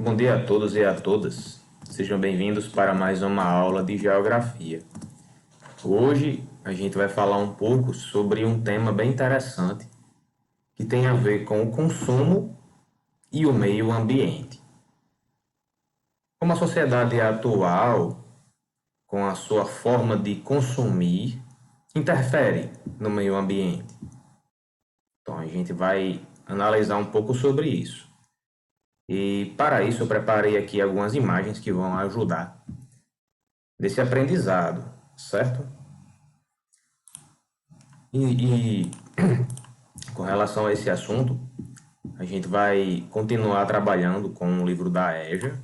Bom dia a todos e a todas. Sejam bem-vindos para mais uma aula de geografia. Hoje a gente vai falar um pouco sobre um tema bem interessante que tem a ver com o consumo e o meio ambiente. Como a sociedade atual, com a sua forma de consumir, interfere no meio ambiente. Então a gente vai analisar um pouco sobre isso. E para isso eu preparei aqui algumas imagens que vão ajudar desse aprendizado, certo? E com relação a esse assunto, a gente vai continuar trabalhando com o livro da EJA.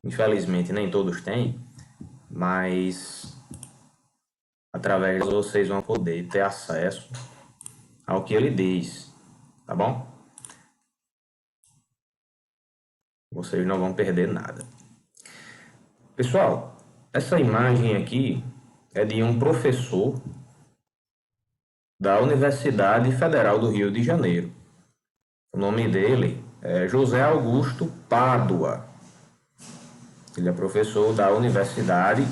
Infelizmente nem todos têm, mas através de vocês vão poder ter acesso ao que ele diz, tá bom? Vocês não vão perder nada. Pessoal, essa imagem aqui é de um professor da Universidade Federal do Rio de Janeiro. O nome dele é José Augusto Pádua. Ele é professor da Universidade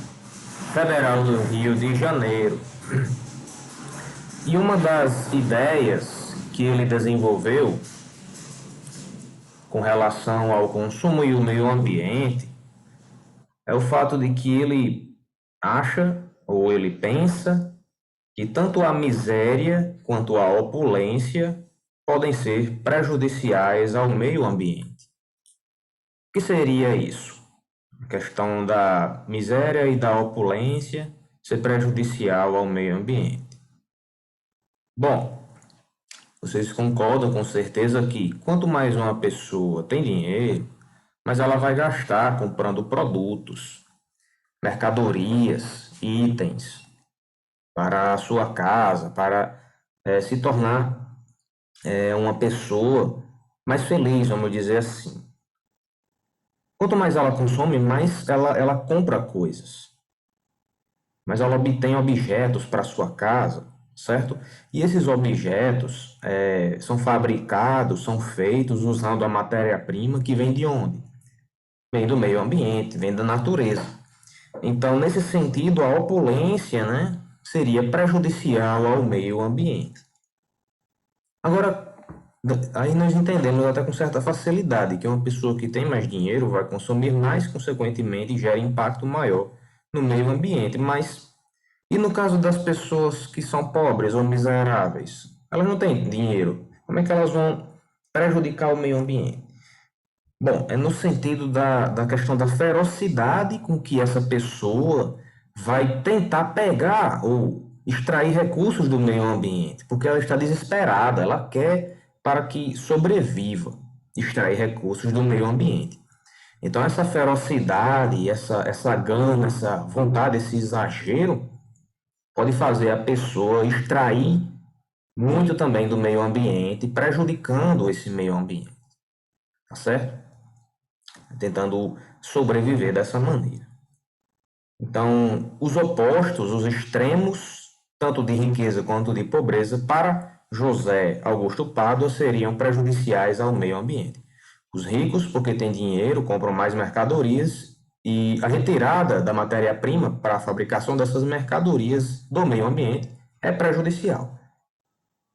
Federal do Rio de Janeiro. E uma das ideias que ele desenvolveu com relação ao consumo e o meio ambiente é o fato de que ele acha ou ele pensa que tanto a miséria quanto a opulência podem ser prejudiciais ao meio ambiente. O que seria isso? A questão da miséria e da opulência ser prejudicial ao meio ambiente. Bom, vocês concordam com certeza que quanto mais uma pessoa tem dinheiro, mais ela vai gastar comprando produtos, mercadorias, itens para a sua casa, para se tornar uma pessoa mais feliz, vamos dizer assim. Quanto mais ela consome, mais ela compra coisas, mais ela obtém objetos para sua casa, certo? E esses objetos são fabricados, são feitos usando a matéria-prima que vem de onde? Vem do meio ambiente, vem da natureza. Então, nesse sentido, a opulência, né, seria prejudicial ao meio ambiente. Agora, aí nós entendemos até com certa facilidade que uma pessoa que tem mais dinheiro vai consumir mais, consequentemente, gera impacto maior no meio ambiente. Mas e no caso das pessoas que são pobres ou miseráveis? Elas não têm dinheiro. Como é que elas vão prejudicar o meio ambiente? Bom, é no sentido da questão da ferocidade com que essa pessoa vai tentar pegar ou extrair recursos do meio ambiente, porque ela está desesperada, ela quer para que sobreviva, extrair recursos do meio ambiente. Então, essa ferocidade, essa gana, essa vontade, esse exagero, pode fazer a pessoa extrair muito também do meio ambiente, prejudicando esse meio ambiente, tá certo? Tentando sobreviver dessa maneira. Então, os opostos, os extremos, tanto de riqueza quanto de pobreza, para José Augusto Pádua, seriam prejudiciais ao meio ambiente. Os ricos, porque têm dinheiro, compram mais mercadorias e a retirada da matéria-prima para a fabricação dessas mercadorias do meio ambiente é prejudicial,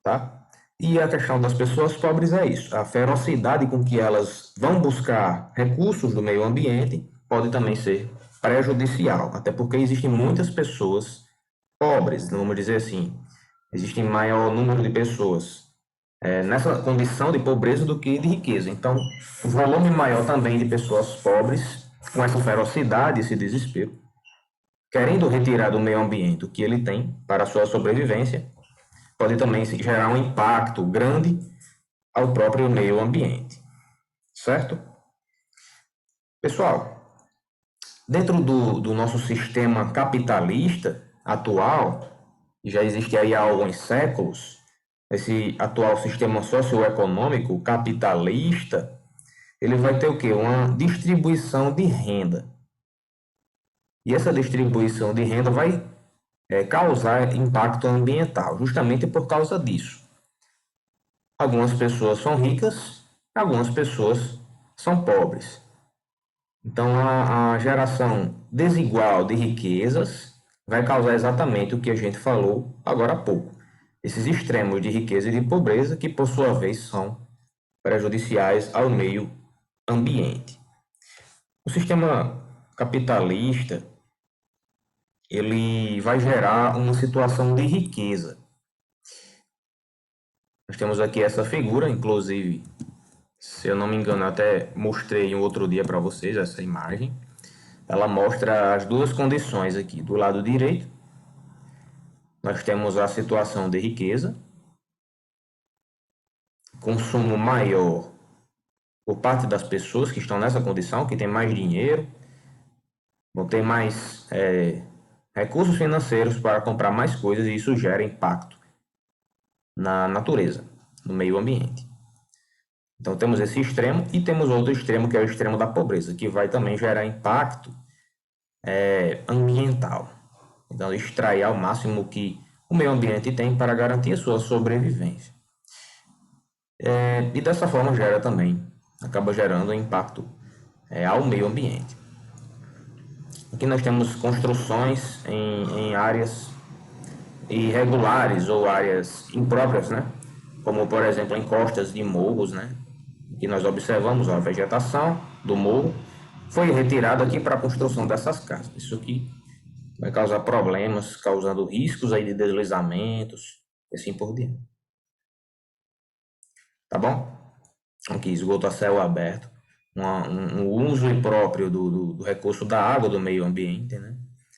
tá? E a questão das pessoas pobres é isso. A ferocidade com que elas vão buscar recursos do meio ambiente pode também ser prejudicial, até porque existem muitas pessoas pobres, vamos dizer assim. Existe maior número de pessoas nessa condição de pobreza do que de riqueza. Então, o volume maior também de pessoas pobres, com essa ferocidade, esse desespero, querendo retirar do meio ambiente o que ele tem para a sua sobrevivência, pode também gerar um impacto grande ao próprio meio ambiente, certo? Pessoal, dentro do nosso sistema capitalista atual, que já existe aí há alguns séculos, esse atual sistema socioeconômico capitalista, ele vai ter o quê? Uma distribuição de renda. E essa distribuição de renda vai causar impacto ambiental, justamente por causa disso. Algumas pessoas são ricas, algumas pessoas são pobres. Então, a geração desigual de riquezas vai causar exatamente o que a gente falou agora há pouco. Esses extremos de riqueza e de pobreza, que por sua vez são prejudiciais ao meio ambiente. O sistema capitalista, ele vai gerar uma situação de riqueza. Nós temos aqui essa figura, inclusive, se eu não me engano, até mostrei um outro dia para vocês essa imagem. Ela mostra as duas condições aqui. Do lado direito, nós temos a situação de riqueza, consumo maior por parte das pessoas que estão nessa condição, que têm mais dinheiro, vão ter mais recursos financeiros para comprar mais coisas, e isso gera impacto na natureza, no meio ambiente. Então temos esse extremo e temos outro extremo, que é o extremo da pobreza, que vai também gerar impacto ambiental. Então extrair ao máximo o que o meio ambiente tem para garantir a sua sobrevivência. E dessa forma gera também, acaba gerando impacto ao meio ambiente. Aqui nós temos construções em áreas irregulares ou áreas impróprias, né? Como, por exemplo, em costas de morros, né? Que nós observamos a vegetação do morro foi retirada aqui para a construção dessas casas. Isso aqui vai causar problemas, causando riscos aí de deslizamentos e assim por diante. Tá bom? Aqui, esgoto a céu aberto, um uso impróprio do recurso da água do meio ambiente, né?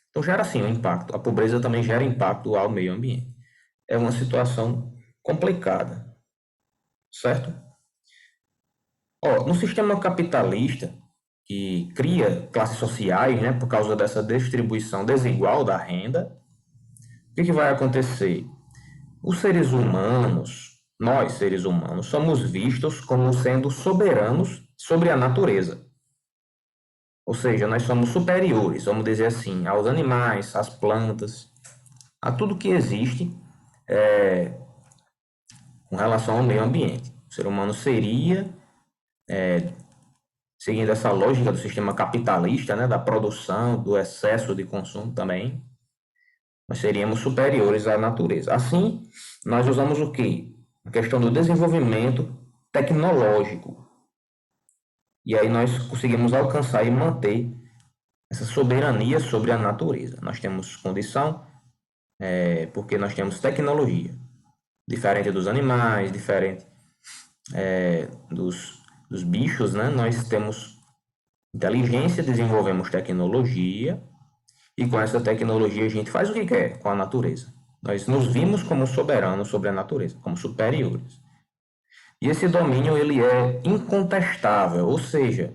Então gera sim um impacto. A pobreza também gera impacto ao meio ambiente. É uma situação complicada, certo? No sistema capitalista, que cria classes sociais, né, por causa dessa distribuição desigual da renda, o que vai acontecer? Os seres humanos, nós seres humanos, somos vistos como sendo soberanos sobre a natureza. Ou seja, nós somos superiores, vamos dizer assim, aos animais, às plantas, a tudo que existe com relação ao meio ambiente. O ser humano seria, seguindo essa lógica do sistema capitalista, né, da produção, do excesso de consumo também, nós seríamos superiores à natureza. Assim, nós usamos o quê? A questão do desenvolvimento tecnológico. E aí nós conseguimos alcançar e manter essa soberania sobre a natureza. Nós temos condição, porque nós temos tecnologia. Diferente dos animais, diferente dos bichos, né? Nós temos inteligência, desenvolvemos tecnologia, e com essa tecnologia a gente faz o que quer com a natureza. Nós nos vimos como soberanos sobre a natureza, como superiores. E esse domínio ele é incontestável, ou seja,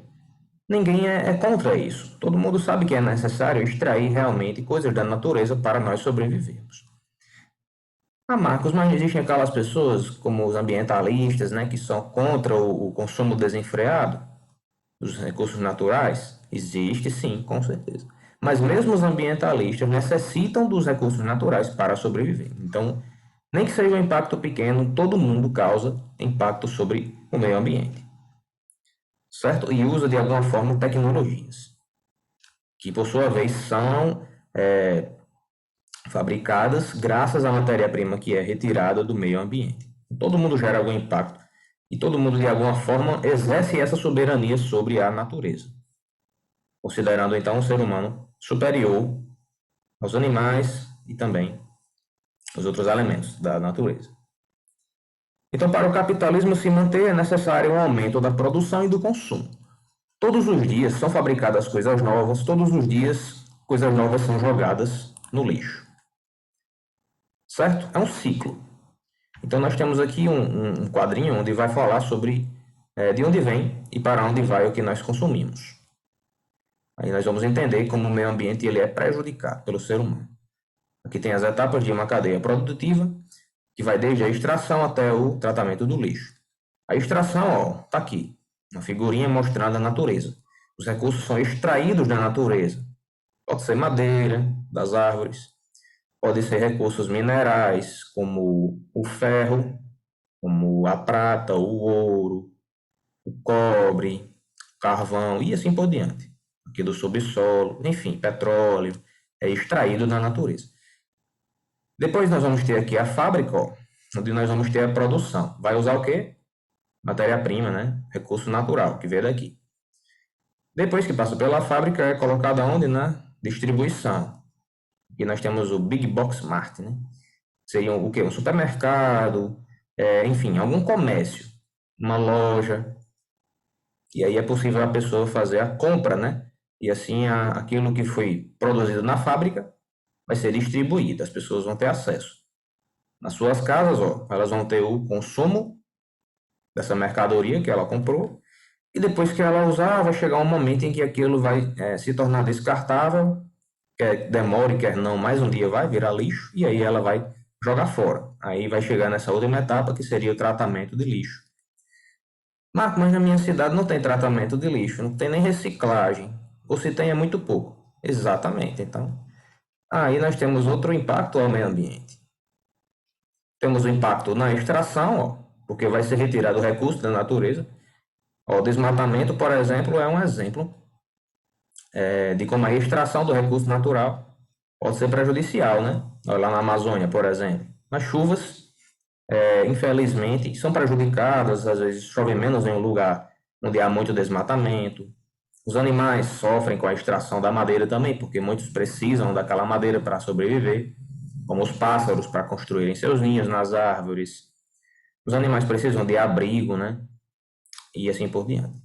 ninguém é contra isso. Todo mundo sabe que é necessário extrair realmente coisas da natureza para nós sobrevivermos. Marcos, mas existem aquelas pessoas, como os ambientalistas, né, que são contra o consumo desenfreado dos recursos naturais? Existe sim, com certeza. Mas mesmo os ambientalistas necessitam dos recursos naturais para sobreviver. Então, nem que seja um impacto pequeno, todo mundo causa impacto sobre o meio ambiente. Certo? E usa de alguma forma tecnologias, que por sua vez são fabricadas graças à matéria-prima que é retirada do meio ambiente. Todo mundo gera algum impacto e todo mundo de alguma forma exerce essa soberania sobre a natureza, considerando então o ser humano superior aos animais e também aos outros elementos da natureza. Então, para o capitalismo se manter, é necessário um aumento da produção e do consumo. Todos os dias são fabricadas coisas novas, todos os dias coisas novas são jogadas no lixo. Certo? É um ciclo. Então, nós temos aqui um quadrinho onde vai falar sobre de onde vem e para onde vai o que nós consumimos. Aí nós vamos entender como o meio ambiente ele é prejudicado pelo ser humano. Aqui tem as etapas de uma cadeia produtiva, que vai desde a extração até o tratamento do lixo. A extração, está aqui, uma figurinha mostrando a natureza. Os recursos são extraídos da natureza. Pode ser madeira das árvores, pode ser recursos minerais, como o ferro, como a prata, o ouro, o cobre, carvão e assim por diante. Aqui do subsolo, enfim, petróleo é extraído da natureza. Depois nós vamos ter aqui a fábrica, ó, onde nós vamos ter a produção. Vai usar o quê? Matéria-prima, né? Recurso natural, que veio daqui. Depois que passa pela fábrica, é colocado aonde? Na distribuição. Aqui nós temos o Big Box Mart, né? Seria o quê? Um supermercado, enfim, algum comércio, uma loja. E aí é possível a pessoa fazer a compra, né? E assim aquilo que foi produzido na fábrica vai ser distribuído, as pessoas vão ter acesso. Nas suas casas, ó, elas vão ter o consumo dessa mercadoria que ela comprou, e depois que ela usar, vai chegar um momento em que aquilo vai se tornar descartável, quer demore, quer não, mais um dia vai virar lixo, e aí ela vai jogar fora. Aí vai chegar nessa última etapa, que seria o tratamento de lixo. Marco, mas na minha cidade não tem tratamento de lixo, não tem nem reciclagem, ou se tem é muito pouco. Exatamente, então. Aí nós temos outro impacto ao meio ambiente. Temos o impacto na extração, ó, porque vai ser retirado o recurso da natureza. Ó, o desmatamento, por exemplo, é um exemplo de como a extração do recurso natural pode ser prejudicial, né? Lá na Amazônia, por exemplo. As chuvas, infelizmente, são prejudicadas, às vezes chove menos em um lugar onde há muito desmatamento. Os animais sofrem com a extração da madeira também, porque muitos precisam daquela madeira para sobreviver, como os pássaros para construírem seus ninhos nas árvores. Os animais precisam de abrigo, né? E assim por diante.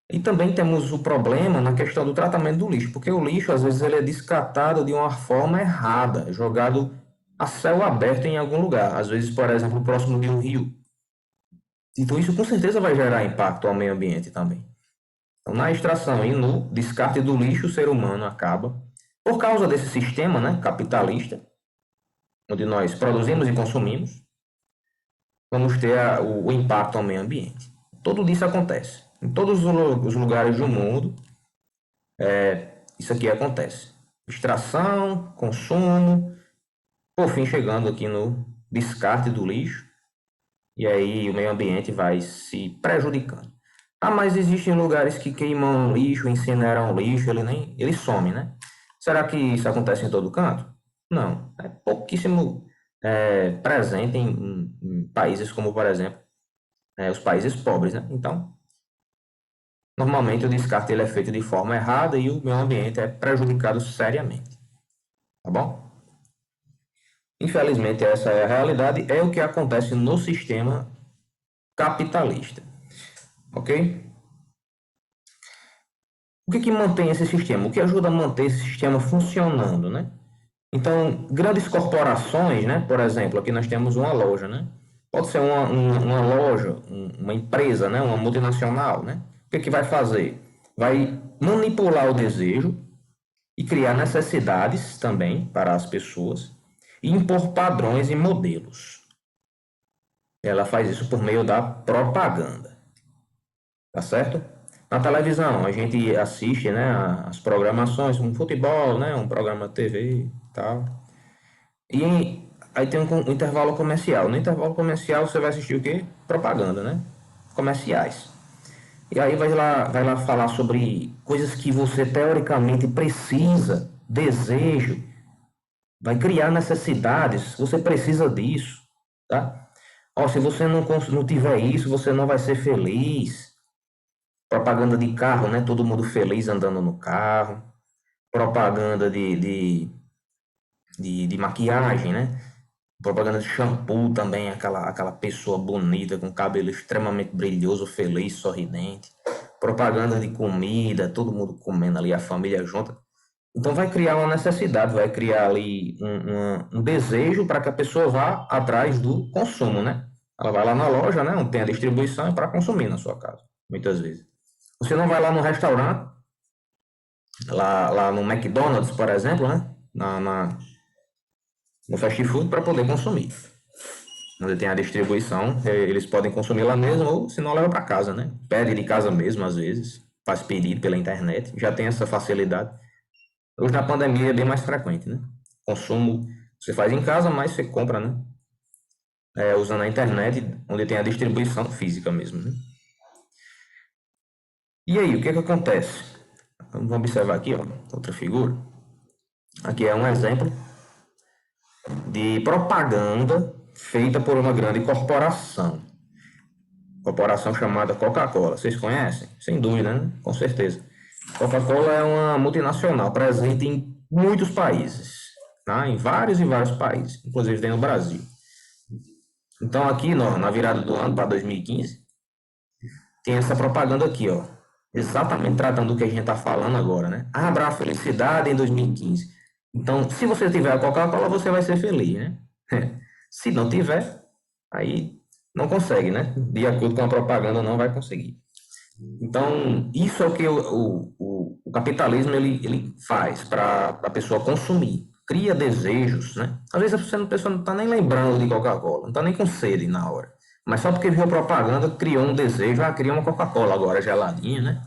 E também temos o problema na questão do tratamento do lixo, porque o lixo, às vezes, ele é descartado de uma forma errada, jogado a céu aberto em algum lugar, às vezes, por exemplo, próximo de um rio. Então, isso com certeza vai gerar impacto ao meio ambiente também. Então, na extração e no descarte do lixo, o ser humano acaba, por causa desse sistema, né, capitalista, onde nós produzimos e consumimos, vamos ter o impacto ao meio ambiente. Tudo isso acontece. Em todos os lugares do mundo, isso aqui acontece. Extração, consumo, por fim chegando aqui no descarte do lixo, e aí o meio ambiente vai se prejudicando. Ah, mas existem lugares que queimam lixo, incineram lixo, ele some, né? Será que isso acontece em todo canto? Não, é pouquíssimo presente em países como, por exemplo, os países pobres, né? Então, normalmente o descarte ele é feito de forma errada e o meio ambiente é prejudicado seriamente, tá bom? Infelizmente, essa é a realidade, é o que acontece no sistema capitalista, ok? O que mantém esse sistema? O que ajuda a manter esse sistema funcionando, né? Então, grandes corporações, né? Por exemplo, aqui nós temos uma loja, né? Pode ser uma loja, uma empresa, né? Uma multinacional, né? O que vai fazer? Vai manipular o desejo e criar necessidades também para as pessoas e impor padrões e modelos. Ela faz isso por meio da propaganda, tá certo? Na televisão, a gente assiste, né, as programações, um futebol, né, um programa de TV e tal. E aí tem um intervalo comercial. No intervalo comercial você vai assistir o quê? Propaganda, né? Comerciais. E aí vai lá falar sobre coisas que você teoricamente precisa, desejo, vai criar necessidades, você precisa disso, tá? Ó, se você não tiver isso, você não vai ser feliz. Propaganda de carro, né? Todo mundo feliz andando no carro. Propaganda de maquiagem, né? Propaganda de shampoo também, aquela pessoa bonita com cabelo extremamente brilhoso, feliz, sorridente. Propaganda de comida, todo mundo comendo ali, a família junta. Então vai criar uma necessidade, vai criar ali um desejo para que a pessoa vá atrás do consumo, né? Ela vai lá na loja, né? Onde tem a distribuição para consumir na sua casa, muitas vezes. Você não vai lá no restaurante, lá no McDonald's, por exemplo, né? No fast food para poder consumir. Onde tem a distribuição, eles podem consumir lá mesmo ou se não leva para casa, né? Pede de casa mesmo às vezes, faz pedido pela internet, já tem essa facilidade. Hoje na pandemia é bem mais frequente, né? Consumo você faz em casa, mas você compra, né? Usando a internet, onde tem a distribuição física mesmo, né? E aí, o que é que acontece? Vamos observar aqui, ó, outra figura. Aqui é um exemplo de propaganda feita por uma grande corporação. Corporação chamada Coca-Cola. Vocês conhecem? Sem dúvida, né? Com certeza. Coca-Cola é uma multinacional presente em muitos países, né? Em vários e vários países, inclusive tem no Brasil. Então aqui na virada do ano para 2015, tem essa propaganda aqui, ó. Exatamente tratando do que a gente está falando agora, né? Abra a felicidade em 2015. Então, se você tiver a Coca-Cola, você vai ser feliz, né? Se não tiver, aí não consegue, né? De acordo com a propaganda, não vai conseguir. Então, isso é o que o capitalismo ele faz para a pessoa consumir. Cria desejos, né? Às vezes a pessoa não está nem lembrando de Coca-Cola, não está nem com sede na hora. Mas só porque viu propaganda, criou um desejo, cria uma Coca-Cola agora geladinha, né?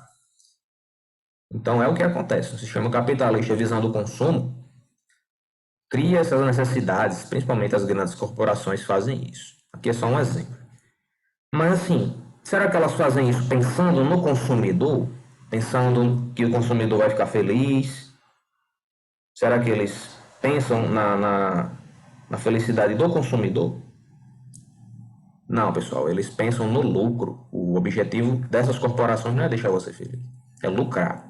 Então é o que acontece. O sistema capitalista visando o consumo cria essas necessidades, principalmente as grandes corporações fazem isso. Aqui é só um exemplo. Mas assim, será que elas fazem isso pensando no consumidor? Pensando que o consumidor vai ficar feliz? Será que eles pensam na felicidade do consumidor? Não, pessoal, eles pensam no lucro. O objetivo dessas corporações não é deixar você feliz, é lucrar.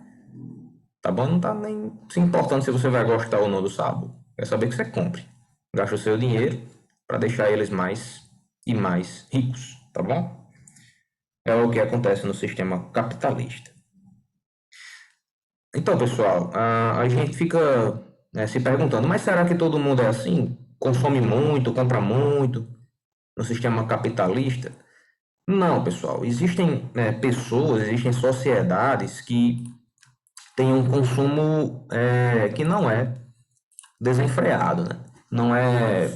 Tá bom? Não tá nem se importando se você vai gostar ou não do sabor. É saber que você compre. Gasta o seu dinheiro para deixar eles mais e mais ricos, tá bom? É o que acontece no sistema capitalista. Então, pessoal, a gente fica, né, se perguntando, mas será que todo mundo é assim? Consome muito, compra muito no sistema capitalista? Não, pessoal. Existem, pessoas, existem sociedades que têm um consumo que não é desenfreado, né? Não é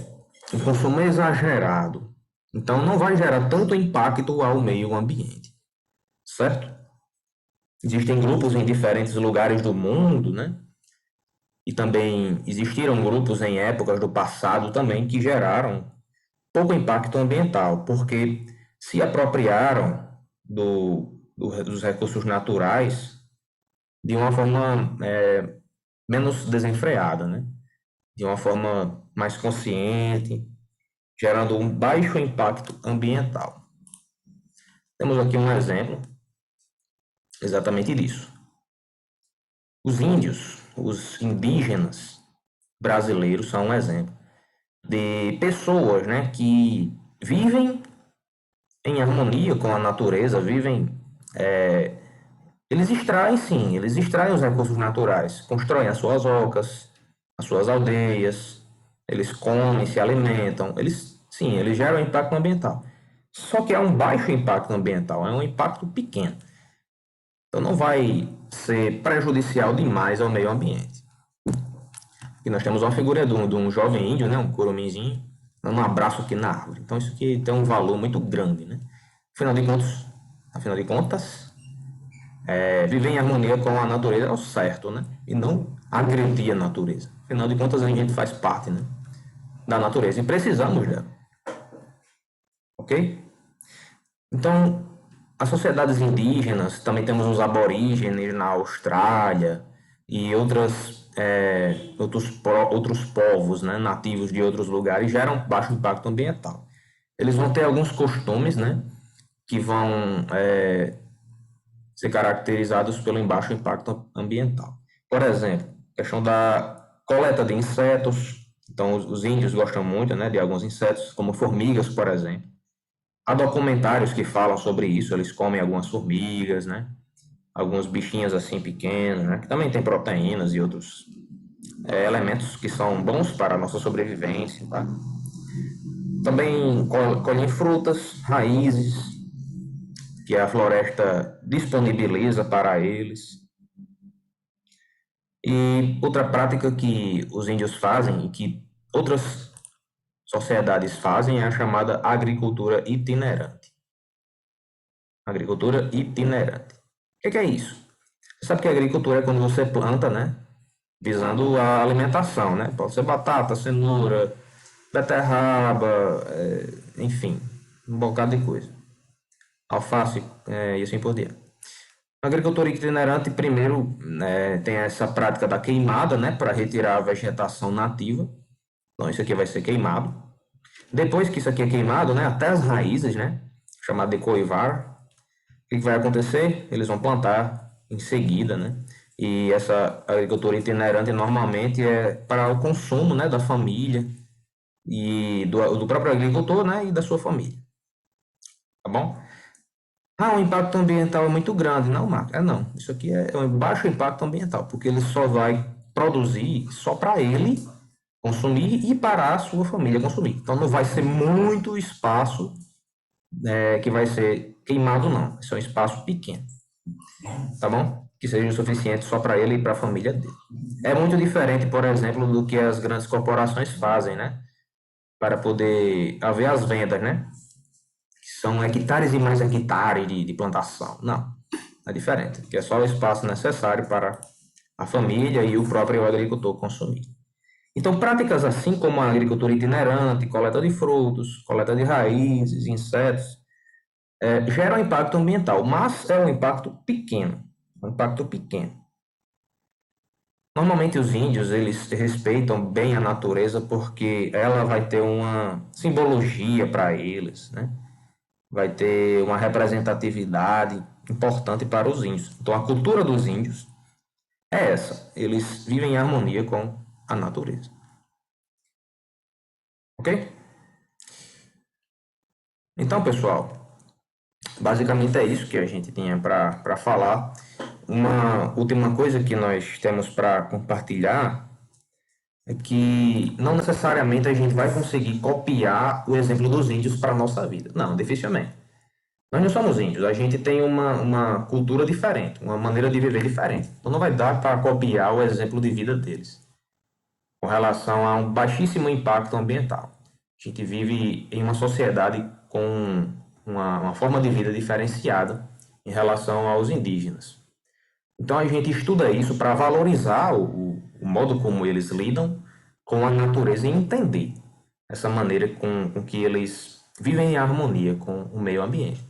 um consumo exagerado. Então, não vai gerar tanto impacto ao meio ambiente, certo? Existem grupos em diferentes lugares do mundo, né? E também existiram grupos em épocas do passado também que geraram pouco impacto ambiental, porque se apropriaram dos recursos naturais de uma forma menos desenfreada, né? De uma forma mais consciente, gerando um baixo impacto ambiental. Temos aqui um exemplo exatamente disso. Os índios, os indígenas brasileiros são um exemplo de pessoas, né, que vivem em harmonia com a natureza, vivem. Eles extraem, sim, eles extraem os recursos naturais, constroem as suas ocas, as suas aldeias, eles comem, se alimentam, eles, sim, eles geram impacto ambiental. Só que é um baixo impacto ambiental, é um impacto pequeno. Então não vai ser prejudicial demais ao meio ambiente. E nós temos uma figura de um jovem índio, né, um curuminzinho, dando um abraço aqui na árvore. Então isso aqui tem um valor muito grande, né? Afinal de contas, viver em harmonia com a natureza é o certo, né? E não agredir a natureza. Afinal de contas, a gente faz parte, né, da natureza e precisamos dela, ok? Então, as sociedades indígenas, também temos os aborígenes na Austrália e outros povos, né, nativos de outros lugares, geram baixo impacto ambiental. Eles vão ter alguns costumes, né, que vão ser caracterizados pelo baixo impacto ambiental. Por exemplo, questão da coleta de insetos. Então, os índios gostam muito, né, de alguns insetos, como formigas, por exemplo. Há documentários que falam sobre isso, eles comem algumas formigas, né? Alguns bichinhos assim pequenos, né? Que também tem proteínas e outros elementos que são bons para a nossa sobrevivência, tá? Também colhem frutas, raízes, que a floresta disponibiliza para eles. E outra prática que os índios fazem e que outras sociedades fazem é a chamada agricultura itinerante. Agricultura itinerante. O que é isso? Você sabe que a agricultura é quando você planta, né? Visando a alimentação, né? Pode ser batata, cenoura, beterraba, enfim, um bocado de coisa. Alface, e assim por diante. A agricultura itinerante, primeiro, tem essa prática da queimada, né, para retirar a vegetação nativa. Então, isso aqui vai ser queimado. Depois que isso aqui é queimado, né, até as raízes, né, chamado de coivar, o que vai acontecer? Eles vão plantar em seguida, né? E essa agricultura itinerante normalmente é para o consumo, né, da família e do próprio agricultor, né, e da sua família. Tá bom? Ah, o impacto ambiental é muito grande. Não, Marco. Não. Isso aqui é um baixo impacto ambiental, porque ele só vai produzir só para ele consumir e para a sua família consumir. Então não vai ser muito espaço que vai ser queimado, não. Isso é um espaço pequeno, tá bom? Que seja o suficiente só para ele e para a família dele. É muito diferente, por exemplo, do que as grandes corporações fazem, né? Para poder haver as vendas, né? São hectares e mais hectares de plantação. Não, é diferente, que é só o espaço necessário para a família e o próprio agricultor consumir. Então, práticas assim como a agricultura itinerante, coleta de frutos, coleta de raízes, insetos, geram impacto ambiental, mas é um impacto pequeno, um impacto pequeno. Normalmente os índios, eles respeitam bem a natureza porque ela vai ter uma simbologia para eles, né? Vai ter uma representatividade importante para os índios. Então, a cultura dos índios é essa. Eles vivem em harmonia com a natureza. Ok? Então, pessoal, basicamente é isso que a gente tinha para falar. Uma última coisa que nós temos para compartilhar é que não necessariamente a gente vai conseguir copiar o exemplo dos índios para a nossa vida. Não, dificilmente. Nós não somos índios, a gente tem uma cultura diferente, uma maneira de viver diferente. Então não vai dar para copiar o exemplo de vida deles com relação a um baixíssimo impacto ambiental. A gente vive em uma sociedade com uma forma de vida diferenciada em relação aos indígenas. Então a gente estuda isso para valorizar o modo como eles lidam com a natureza e entender essa maneira com que eles vivem em harmonia com o meio ambiente.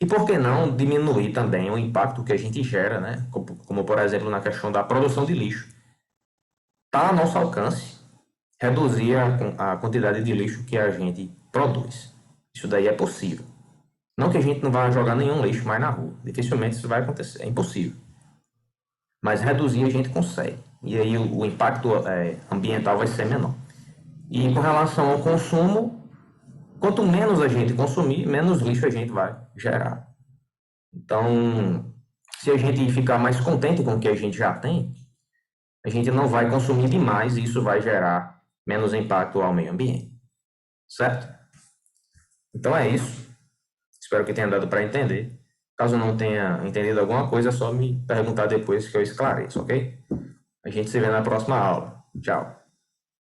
E por que não diminuir também o impacto que a gente gera, né? Como por exemplo na questão da produção de lixo. Está a nosso alcance reduzir a quantidade de lixo que a gente produz. Isso daí é possível. Não que a gente não vá jogar nenhum lixo mais na rua. Dificilmente isso vai acontecer. É impossível. Mas reduzir a gente consegue. E aí o impacto ambiental vai ser menor. E com relação ao consumo, quanto menos a gente consumir, menos lixo a gente vai gerar. Então, se a gente ficar mais contente com o que a gente já tem, a gente não vai consumir demais e isso vai gerar menos impacto ao meio ambiente. Certo? Então é isso. Espero que tenha dado para entender. Caso não tenha entendido alguma coisa, é só me perguntar depois que eu esclareço, ok? A gente se vê na próxima aula. Tchau.